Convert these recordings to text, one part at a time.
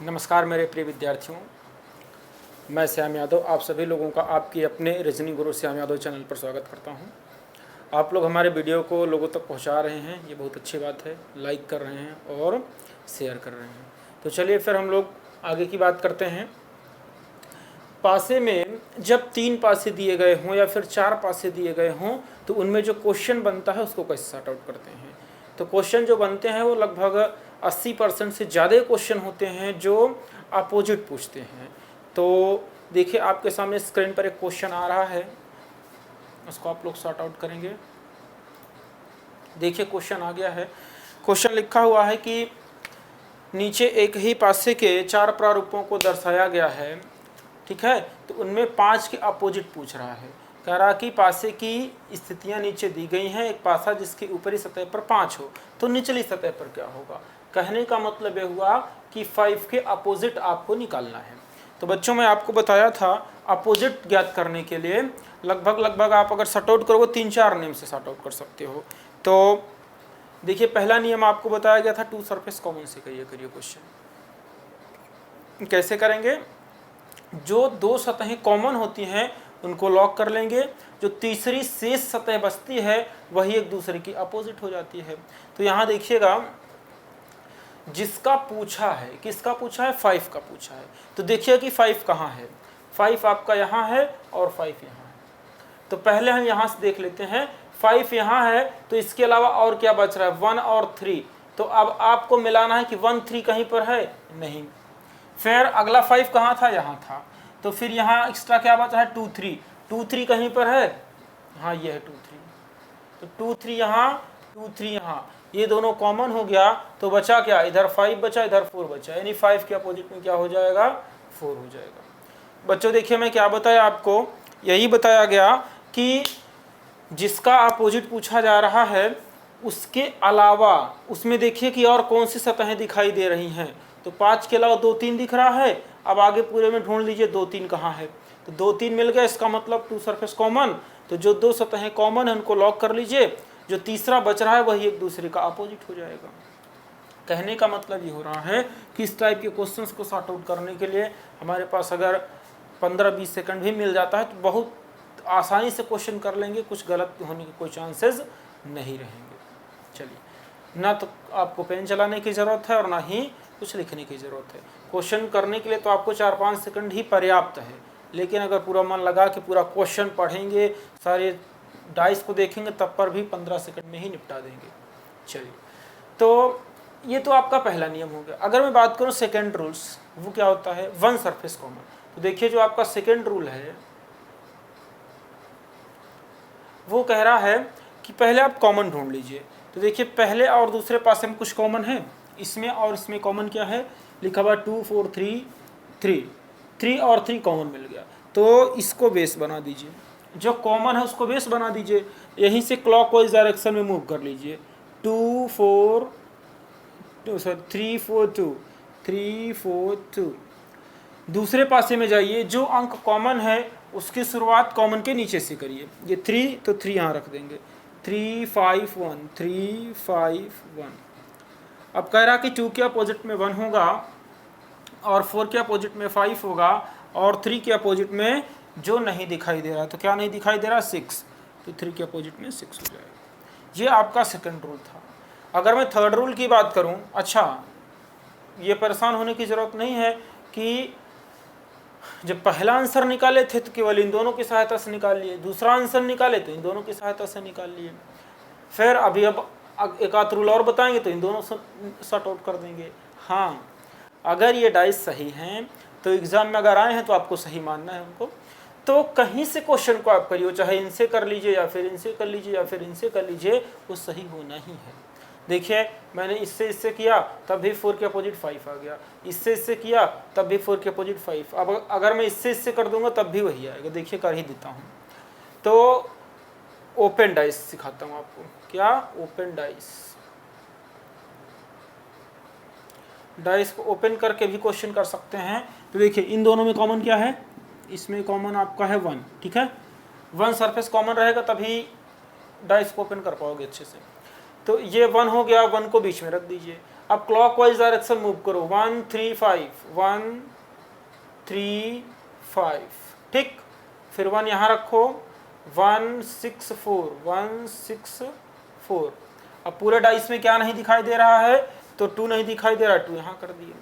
नमस्कार मेरे प्रिय विद्यार्थियों, मैं श्याम यादव आप सभी लोगों का आपके अपने रीजनिंग गुरु श्याम यादव चैनल पर स्वागत करता हूं। आप लोग हमारे वीडियो को लोगों तक पहुंचा रहे हैं, ये बहुत अच्छी बात है। लाइक कर रहे हैं और शेयर कर रहे हैं। तो चलिए फिर हम लोग आगे की बात करते हैं। पासे में जब 3 पासे दिए गए हों या फिर 4 पासे दिए गए हों तो उनमें जो क्वेश्चन बनता है उसको कैसे सॉर्ट आउट करते हैं। तो क्वेश्चन जो बनते हैं वो लगभग 80% से ज़्यादा क्वेश्चन होते हैं जो अपोजिट पूछते हैं। तो देखिए आपके सामने स्क्रीन पर एक क्वेश्चन आ रहा है, उसको आप लोग सॉर्ट आउट करेंगे। देखिए क्वेश्चन आ गया है। क्वेश्चन लिखा हुआ है कि नीचे एक ही पासे के 4 प्रारूपों को दर्शाया गया है, ठीक है। तो उनमें 5 के अपोजिट पूछ रहा है। कह रहा कि पासे की स्थितियां नीचे दी गई हैं। एक पासा जिसकी ऊपरी सतह पर 5 हो तो निचली सतह पर क्या होगा। कहने का मतलब यह हुआ कि 5 के अपोजिट आपको निकालना है। तो बच्चों मैं आपको बताया था अपोजिट ज्ञात करने के लिए लगभग आप अगर सॉर्ट आउट करोगे 3-4 नियम से सॉर्ट आउट कर सकते हो। तो देखिए पहला नियम आपको बताया गया था, टू सरफेस कॉमन से करिए क्वेश्चन। कैसे करेंगे? जो 2 सतहें कॉमन होती हैं उनको लॉक कर लेंगे, जो तीसरी शेष सतह बचती है वही एक दूसरे की अपोजिट हो जाती है। तो यहाँ देखिएगा जिसका पूछा है, किसका पूछा है? 5 का पूछा है। तो देखिए कि 5 कहाँ है। 5 आपका यहाँ है और 5 यहाँ है। तो पहले हम यहाँ से देख लेते हैं। 5 यहाँ है तो इसके अलावा और क्या बच रहा है? 1 और 3। तो अब आपको मिलाना है कि 1 3 कहीं पर है नहीं। फिर अगला 5 कहाँ था? यहाँ था। तो फिर यहाँ एक्स्ट्रा क्या बचा है? 2 3। 2 3 कहीं पर है? हाँ ये है 2 3। तो 2 3 यहाँ, 2 3 यहाँ, ये दोनों कॉमन हो गया। तो बचा क्या? इधर 5 बचा, इधर 4 बचा, यानी 5 के अपोजिट में क्या हो जाएगा? 4 हो जाएगा। बच्चों देखिए मैं क्या बताया आपको, यही बताया गया कि जिसका अपोजिट पूछा जा रहा है उसके अलावा उसमें देखिए कि और कौन सी सतहें दिखाई दे रही हैं। तो 5 के अलावा 2 3 दिख रहा है। अब आगे पूरे में ढूंढ लीजिए 2 3 कहाँ है। तो 2 3 मिल गया, इसका मतलब 2 सरफेस कॉमन। तो जो 2 सतहें कॉमन है उनको लॉक कर लीजिए, जो तीसरा बच रहा है वही एक दूसरे का अपोजिट हो जाएगा। कहने का मतलब ये हो रहा है कि इस टाइप के क्वेश्चंस को सॉर्ट आउट करने के लिए हमारे पास अगर 15-20 सेकंड भी मिल जाता है तो बहुत आसानी से क्वेश्चन कर लेंगे, कुछ गलत होने के कोई चांसेस नहीं रहेंगे। चलिए, ना तो आपको पेन चलाने की ज़रूरत है और ना ही कुछ लिखने की ज़रूरत है। क्वेश्चन करने के लिए तो आपको 4-5 सेकंड ही पर्याप्त है, लेकिन अगर पूरा मन लगा कि पूरा क्वेश्चन पढ़ेंगे, सारे डाइस को देखेंगे, तब पर भी 15 सेकंड में ही निपटा देंगे। चलिए, तो ये तो आपका पहला नियम हो गया। अगर मैं बात करूँ सेकेंड रूल्स, वो क्या होता है? 1 सरफेस कॉमन। तो देखिए जो आपका सेकेंड रूल है वो कह रहा है कि पहले आप कॉमन ढूंढ लीजिए। तो देखिए पहले और दूसरे पासे में कुछ कॉमन है, इसमें और इसमें कॉमन क्या है? लिखा हुआ 2 4 3 3, 3 और 3 कॉमन मिल गया। तो इसको बेस बना दीजिए, जो कॉमन है उसको बेस बना दीजिए। यहीं से क्लॉकवाइज डायरेक्शन में मूव कर लीजिए। 3 4 2 3 4 2। दूसरे पासे में जाइए, जो अंक कॉमन है उसकी शुरुआत कॉमन के नीचे से करिए। ये 3 तो 3 यहाँ रख देंगे। 3 5 1 3 5 1। अब कह रहा कि 2 के अपोजिट में 1 होगा और 4 के अपोजिट में 5 होगा और 3 के अपोजिट में जो नहीं दिखाई दे रहा, तो क्या नहीं दिखाई दे रहा? 6। तो 3 के अपोजिट में 6 हो जाएगा। ये आपका सेकंड रूल था। अगर मैं थर्ड रूल की बात करूं, अच्छा ये परेशान होने की ज़रूरत नहीं है कि जब पहला आंसर निकाले थे तो केवल इन दोनों की सहायता से निकाल लिए, दूसरा आंसर निकाले तो इन दोनों की सहायता से निकाल लिए। फिर अभी अब एक आध रूल और बताएंगे तो इन दोनों से सॉर्ट आउट कर देंगे। हाँ, अगर ये डाइस सही हैं तो एग्ज़ाम में अगर आए हैं तो आपको सही मानना है उनको। तो कहीं से क्वेश्चन को आप करिए, चाहे इनसे कर लीजिए या फिर इनसे कर लीजिए या फिर इनसे कर लीजिए, वो सही होना ही है। देखिए मैंने इससे किया तब भी 4 के अपोजिट 5 आ गया, इससे किया तब भी 4 के अपोजिट 5। अब अगर मैं इससे कर दूंगा तब भी वही आएगा। देखिए कर ही देता हूँ। तो ओपन डाइस सिखाता हूँ आपको। क्या? Open dice. डाइस को ओपन करके भी क्वेश्चन कर सकते हैं। तो देखिए इन दोनों में कॉमन क्या है? इसमें कॉमन आपका है 1, ठीक है। 1 सरफेस कॉमन रहेगा तभी डाइस को ओपन कर पाओगे अच्छे से। तो ये 1 हो गया, 1 को बीच में रख दीजिए। अब क्लॉकवाइज डायरेक्शन मूव करो, 1 3 5 1 3 5, ठीक। फिर 1 यहाँ रखो, 1 6 4 1 6 4। अब पूरे डाइस में क्या नहीं दिखाई दे रहा है, तो 2 नहीं दिखाई दे रहा, 2 यहाँ कर दिए।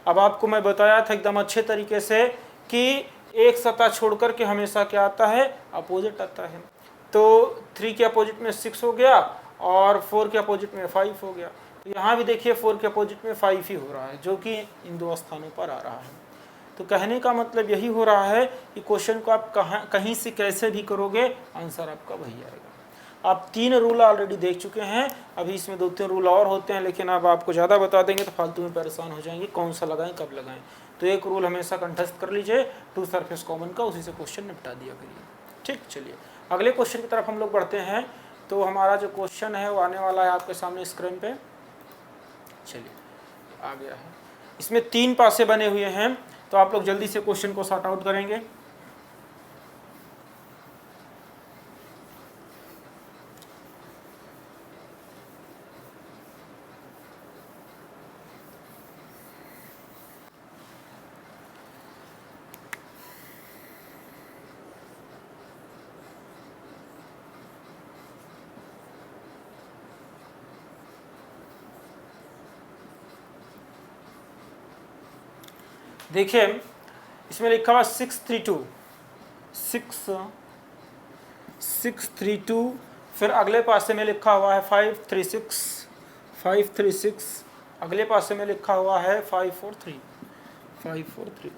अब आपको मैं बताया था एकदम अच्छे तरीके से कि एक सतह छोड़ करके हमेशा क्या आता है, अपोजिट आता है। तो 3 के अपोजिट में 6 हो गया और 4 के अपोजिट में 5 हो गया। तो यहाँ भी देखिए 4 के अपोजिट में 5 ही हो रहा है, जो कि इन दो स्थानों पर आ रहा है। तो कहने का मतलब यही हो रहा है कि क्वेश्चन को आप कहीं से कैसे भी करोगे, आंसर आपका वही आएगा। आप 3 रूल ऑलरेडी देख चुके हैं, अभी इसमें 2-3 रूल और होते हैं, लेकिन अब आपको ज़्यादा बता देंगे तो फालतू में परेशान हो जाएंगे, कौन सा लगाएं कब लगाएं। तो एक रूल हमेशा कंठस्थ कर लीजिए, 2 सरफेस कॉमन का, उसी से क्वेश्चन निपटा दिया करिए, ठीक। चलिए अगले क्वेश्चन की तरफ हम लोग बढ़ते हैं। तो हमारा जो क्वेश्चन है वो आने वाला है आपके सामने स्क्रीन पे। चलिए आ गया है, इसमें 3 पासे बने हुए हैं, तो आप लोग जल्दी से क्वेश्चन को सॉर्ट आउट करेंगे। देखिए इसमें लिखा हुआ 632, फिर अगले पासे में लिखा हुआ है 536, अगले पासे में लिखा हुआ है 543।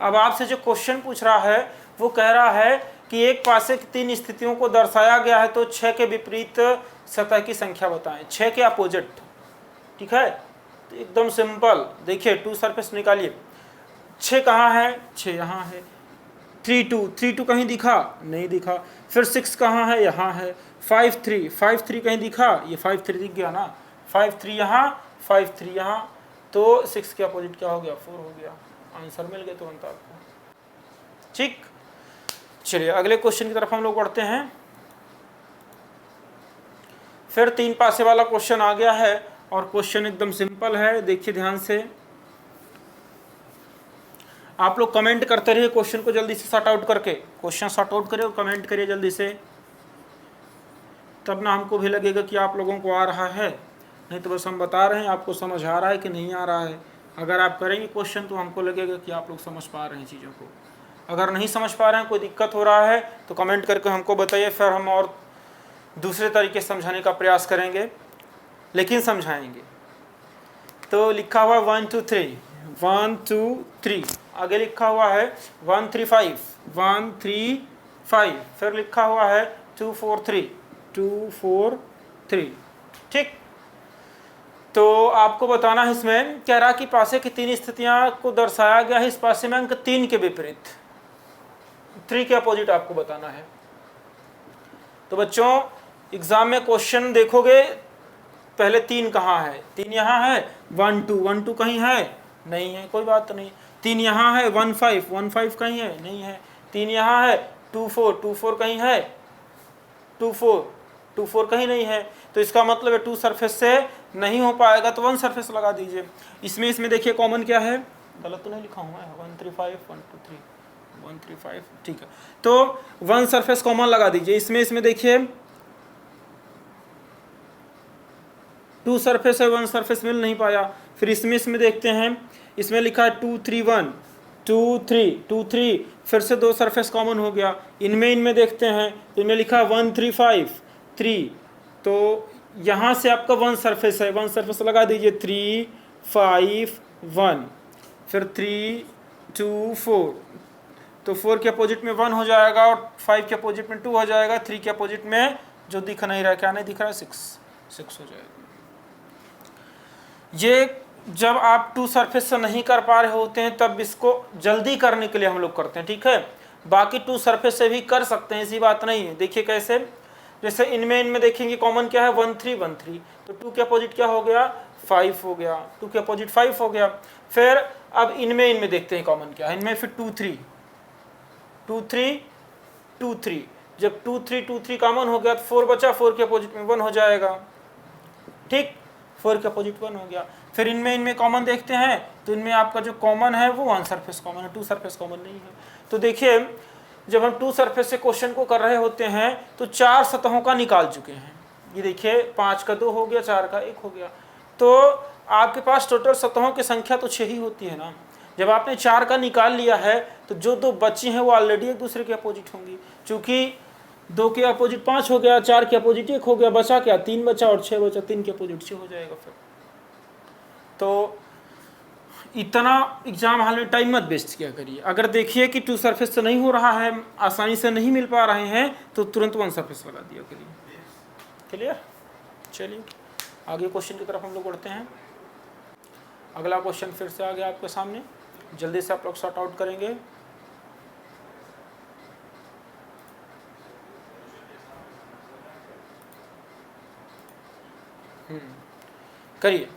अब आपसे जो क्वेश्चन पूछ रहा है वो कह रहा है कि एक पासे की 3 स्थितियों को दर्शाया गया है, तो 6 के विपरीत सतह की संख्या बताएं, 6 के अपोजिट, ठीक है। तो एकदम सिंपल, देखिए 2 सरफेस निकालिए। 6 कहाँ है, 6 यहाँ है। 3 2 कहीं दिखा, नहीं दिखा। फिर 6 कहाँ है, यहाँ है। 5 3 कहीं दिखा, ये 5 3 दिख गया ना, 5 3 यहाँ, 5 3 यहाँ, तो 6 के अपोजिट क्या हो गया, 4 हो गया। आंसर मिल गया तुरंत आपको, ठीक। चलिए अगले क्वेश्चन की तरफ हम लोग बढ़ते हैं। फिर 3 पासे वाला क्वेश्चन आ गया है और क्वेश्चन एकदम सिंपल है, देखिए ध्यान से। आप लोग कमेंट करते रहिए क्वेश्चन को जल्दी से सॉर्ट आउट करके, क्वेश्चन सॉर्ट आउट करिए और कमेंट करिए जल्दी से, तब ना हमको भी लगेगा कि आप लोगों को आ रहा है। नहीं तो बस हम बता रहे हैं, आपको समझ आ रहा है कि नहीं आ रहा है। अगर आप करेंगे क्वेश्चन तो हमको लगेगा कि आप लोग समझ पा रहे हैं चीज़ों को। अगर नहीं समझ पा रहे हैं, कोई दिक्कत हो रहा है तो कमेंट करके हमको बताइए, फिर हम और दूसरे तरीके से समझाने का प्रयास करेंगे, लेकिन समझाएंगे। तो लिखा हुआ 1 2 3, आगे लिखा हुआ है 1 3 5, फिर लिखा हुआ है 2 4 3, ठीक। तो आपको बताना है, इसमें कह रहा कि पासे की 3 स्थितियां को दर्शाया गया है, इस पासे में अंक 3 के विपरीत, 3 के अपोजिट आपको बताना है। तो बच्चों एग्जाम में क्वेश्चन देखोगे, पहले 3 कहाँ है, 3 यहाँ है। 1 2 कहीं है, नहीं है, कोई बात नहीं। 3 यहाँ है। 1 5 कहीं है, नहीं है। 3 यहाँ है। 2 4 कहीं है, 2 4 कहीं नहीं है। तो इसका मतलब है 2 सरफेस से नहीं हो पाएगा, तो 1 सरफेस लगा दीजिए। इसमें देखिए कॉमन क्या है, गलत तो नहीं लिखा हूँ मैं, 1 3 5 1 2 3 1 3 5, ठीक है। तो 1 सरफेस कॉमन लगा दीजिए। इसमें देखिए 2 सरफेस है, 1 सरफेस मिल नहीं पाया। फिर इसमें देखते हैं, इसमें लिखा है 2 3 1 2 3, फिर से 2 सरफेस कॉमन हो गया। इनमें देखते हैं, इनमें लिखा है 1 3 5 3, तो यहाँ से आपका 1 सरफेस है, 1 सरफेस लगा दीजिए। 3 5 1, फिर 3 2 4, तो 4 के अपोजिट में 1 हो जाएगा और 5 के अपोजिट में 2 हो जाएगा। 3 के अपोजिट में जो दिख नहीं रहा, क्या नहीं दिख रहा है, 6 हो जाएगा। ये जब आप 2 सरफेस से नहीं कर पा रहे होते हैं, तब इसको जल्दी करने के लिए हम लोग करते हैं, ठीक है। बाकी 2 सरफेस से भी कर सकते हैं, ऐसी बात नहीं है। देखिए कैसे, जैसे इनमें देखेंगे कॉमन क्या है, 1 3, तो 2 के अपोजिट क्या हो गया, 5 हो गया। 2 के अपोजिट 5 हो गया। फिर अब इनमें देखते हैं कॉमन क्या है। इनमें फिर 2 3, जब 2 3 कॉमन हो गया तो 4 बचा, 4 के अपोजिट में 1 हो जाएगा, ठीक। 4 के अपोजिट 1 हो गया। फिर इनमें कॉमन देखते हैं, तो इनमें आपका जो कॉमन है वो 1 सरफेस कॉमन है, 2 सरफेस कॉमन नहीं है। तो देखिए जब हम 2 सरफेस से क्वेश्चन को कर रहे होते हैं तो 4 सतहों का निकाल चुके हैं। ये देखिए 5 का 2 हो गया, 4 का 1 हो गया। तो आपके पास टोटल सतहों की संख्या तो 6 ही होती है ना। जब आपने 4 का निकाल लिया है तो जो 2 बची हैं वो ऑलरेडी एक दूसरे के अपोजिट होंगी। चूंकि 2 के अपोजिट 5 हो गया, 4 के अपोजिट 1 हो गया, बचा क्या 3 बचा और 6 बचा, 3 के अपोजिट 6 हो जाएगा। फिर तो इतना एग्जाम हॉल में टाइम मत वेस्ट किया करिए। अगर देखिए कि 2 सरफेस से नहीं हो रहा है, आसानी से नहीं मिल पा रहे हैं, तो तुरंत 1 सरफेस लगा दिया करिए। क्लियर? चलिए आगे क्वेश्चन की तरफ हम लोग बढ़ते हैं। अगला क्वेश्चन फिर से आ गया आपके सामने, जल्दी से आप लोग सॉर्ट आउट करेंगे। करिए।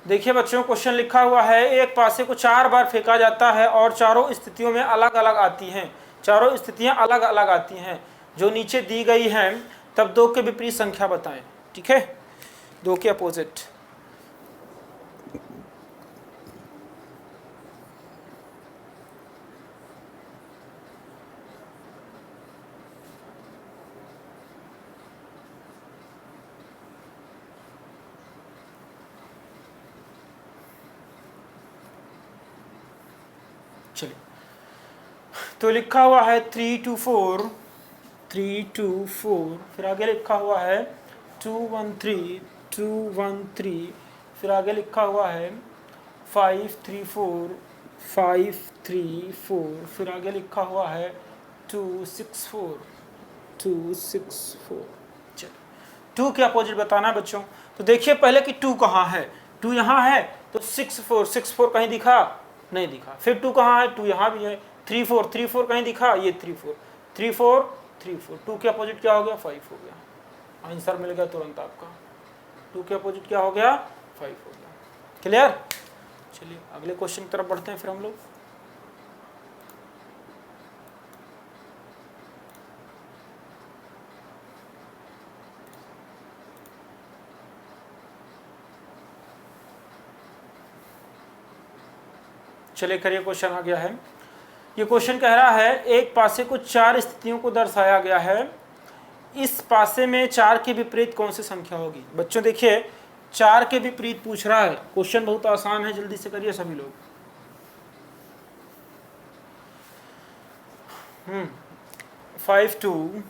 देखिए बच्चों क्वेश्चन लिखा हुआ है, एक पासे को 4 बार फेंका जाता है और चारों स्थितियों में अलग अलग आती हैं। चारों स्थितियां अलग अलग आती हैं जो नीचे दी गई हैं, तब 2 के विपरीत संख्या बताएं। ठीक है, 2 के अपोजिट। चलिए तो लिखा हुआ है 3 2 4, 3 2 4, फिर आगे लिखा हुआ है 2 1 3, 2 1 3, फिर आगे लिखा हुआ है 5 3 4, 5 3 4, फिर आगे लिखा हुआ है 2 6 4, 2 6 4। चलिए 2 के अपोजिट बताना है बच्चों। तो देखिए पहले कि 2 कहाँ है, 2 यहाँ है, तो 6 4 कहीं दिखा नहीं दिखा। फिर 2 कहाँ है, 2 यहाँ भी है। 3 4 कहीं दिखा, ये 3 4 3 4 3 4। 2 के अपोजिट क्या हो गया, 5 हो गया। आंसर मिल गया तुरंत आपका। 2 के अपोजिट क्या हो गया, 5 हो गया। क्लियर? चलिए अगले क्वेश्चन की तरफ बढ़ते हैं फिर हम लोग। चलिए करिए, क्वेश्चन आ गया है। ये क्वेश्चन कह रहा है एक पासे को 4 स्थितियों को दर्शाया गया है, इस पासे में 4 के विपरीत कौन सी संख्या होगी। बच्चों देखिए 4 के विपरीत पूछ रहा है, क्वेश्चन बहुत आसान है, जल्दी से करिए सभी लोग। 5 2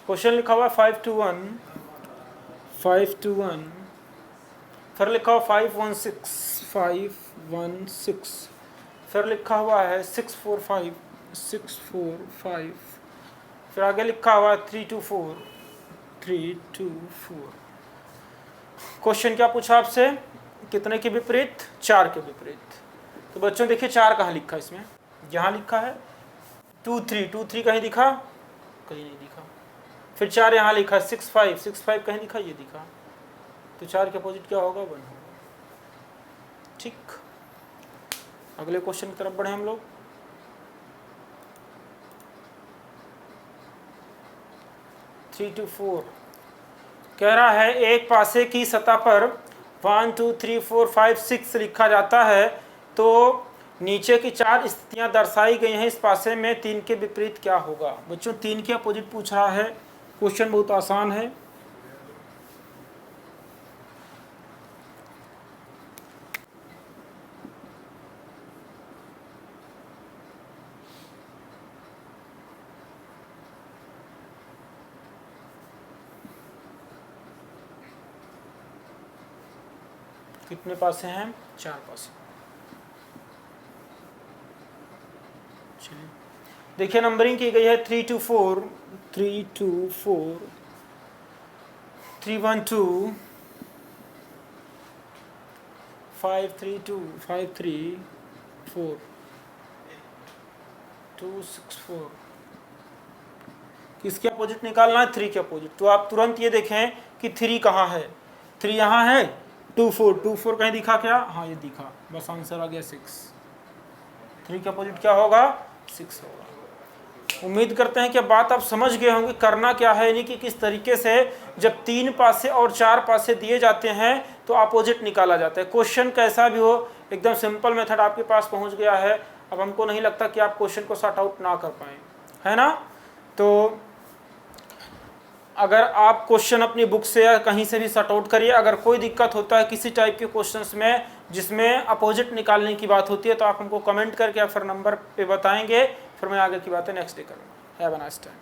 क्वेश्चन लिखा हुआ 5 2 1, 5 2 1, फिर लिखा हुआ 5 1 6, 5 1 6, फिर लिखा हुआ है 6 4 5, 6 4 5, फिर आगे लिखा हुआ है 3 2 4, 3 2 4। क्वेश्चन क्या पूछा आपसे, कितने के विपरीत, 4 के विपरीत। तो बच्चों देखिए 4 कहाँ लिखा, इसमें यहाँ लिखा है। 2 3, 2 3 कहीं दिखा, कहीं नहीं दिखा। फिर 4 यहाँ लिखा, 6 5, 6 5 कहीं दिखा, ये दिखा। तो 4 के अपोजिट क्या होगा, 1 होगा। ठीक, अगले क्वेश्चन की तरफ बढ़े हम लोग। थ्री टू 4 कह रहा है एक पासे की सतह पर 1 2 3 4 5 6 लिखा जाता है, तो नीचे की 4 स्थितियां दर्शाई गई हैं, इस पासे में 3 के विपरीत क्या होगा। बच्चों 3 के अपोजिट पूछ रहा है, क्वेश्चन बहुत आसान है। कितने पासे हैं, 4 पासे। चलिए देखिए नंबरिंग की गई है 3 2 4, 3 2 4, 3 1 2, 5 3 2 5 3 4 2 6 4। किसके अपोजिट निकालना है? 3 के अपोजिट। तो आप तुरंत ये देखें कि 3 कहाँ है। 3 यहाँ है, 2 4 2 4 कहीं दिखा क्या? हाँ ये दिखा, बस आंसर आ गया 6। 3 के अपोजिट क्या होगा? 6 होगा। उम्मीद करते हैं कि बात आप समझ गए होंगे करना क्या है, यानी कि किस तरीके से जब 3 पासे और 4 पासे दिए जाते हैं तो अपोजिट निकाला जाता है। क्वेश्चन कैसा भी हो, एकदम सिंपल मेथड आपके पास पहुंच गया है। अब हमको नहीं लगता कि आप क्वेश्चन को सॉर्ट आउट ना कर पाएँ, है ना। तो अगर आप क्वेश्चन अपनी बुक से या कहीं से भी सॉर्ट आउट करिए। अगर कोई दिक्कत होता है किसी टाइप के क्वेश्चंस में जिसमें अपोजिट निकालने की बात होती है तो आप हमको कमेंट करके या फिर नंबर पे बताएंगे, फिर मैं आगे की बातें नेक्स्ट डे करूँगा। Have a nice time.